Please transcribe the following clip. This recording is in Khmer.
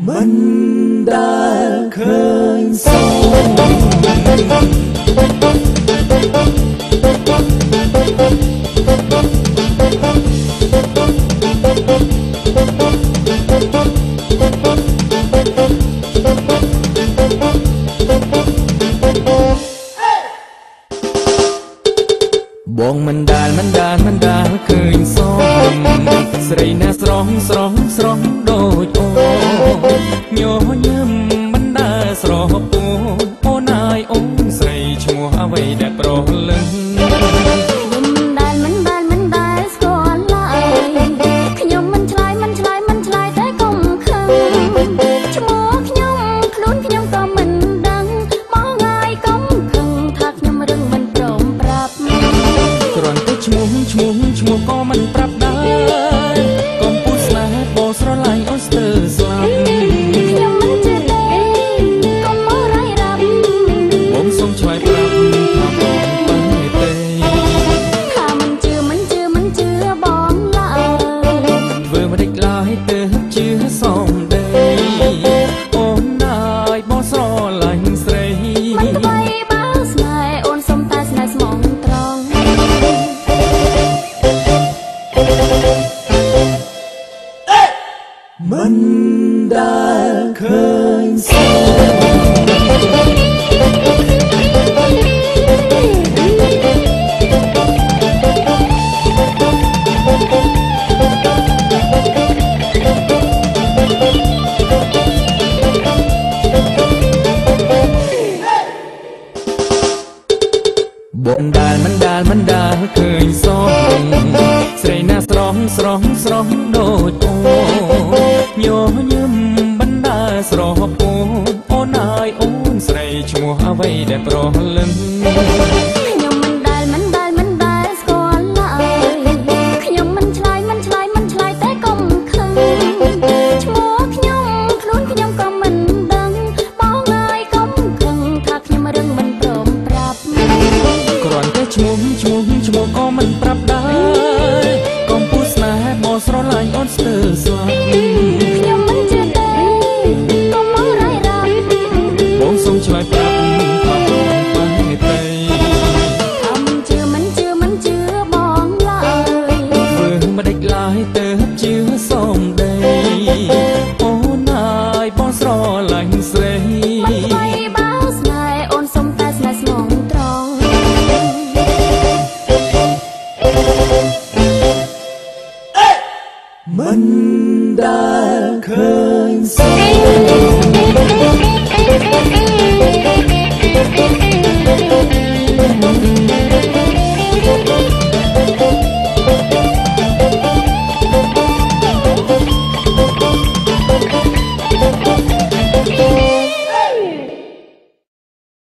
มันได้เคยสองបងมันดาลเคยสองស្រីណាស្រស់ដូចអូញញឹមมันดาស្រស់ពូអូនអើយអូនស្រីឈ្មោះអ្វីដែលប្រលឹងมันดาស្គាល់ឡើយខ្ញុំមិនឆ្លើយតែកុំខឹងឈ្មោះខ្ញុំខ្លួនខ្ញុំក៏មិនដឹងបងហើយកុំខឹងថាខ្ញុំរឹងមិនព្រមប្រាប់គ្រាន់តែឈ្មោះក៏មិនប្រាប់ដែរកុំពុះស្នេហ៍បោស្រឡាញ់អូនស្ទើរស្លាប់ខ្ញុំមិនជឿទេកុំមករ៉ៃរ៉ាប់បងសូមឆ្លើយប្រាប់ថាបងបែទេថាមិនជឿបងឡើយធ្វើមិនដេចឡើយទៅជឿសមដីអូនណាយបងស្រឡាញ់ស្រីមិនថ្មីបើស្នេហ៍អូនសុំតែស្នេហ៍ស្មងត្រង់มันได้เคยสองបងมันดาลเคยสองស្រីណាស្រស់ដូចអូញញឹមมันดาស្រស់ពូអូនអើយអូនស្រីឈ្មោះអ្វីដែលប្រលឹងខ្ញុំមិនដែលស្គាល់ឡើយខ្ញុំមិនឆ្លើយតែកុំខឹងឈ្មោះខ្ញុំខ្លួនខ្ញុំក៏មិនដឹងបងហើយកុំខឹងថាខ្ញុំរឹងមិនព្រមប្រាប់គ្រាន់តែឈ្មោះក៏មិនប្រាប់ដែរកុំពុះស្នេហ៍បោស្រឡាញ់អូនស្ទើរស្លាប់ខ្ញុំមិនជឿទេកុំមករ៉ៃរ៉ាប់បងសូមឆ្លើយប្រាប់ថាបងបែទេថាមិនជឿបងឡើយធ្វើមិនដេចឡើយទៅជឿសមដីអូនអើយបងស្រឡាញ់ស្រីមិនថ្មីបើស្នេហ៍អូនសុំតែស្នេហ៍ស្មងត្រង់มันได้เคยสอง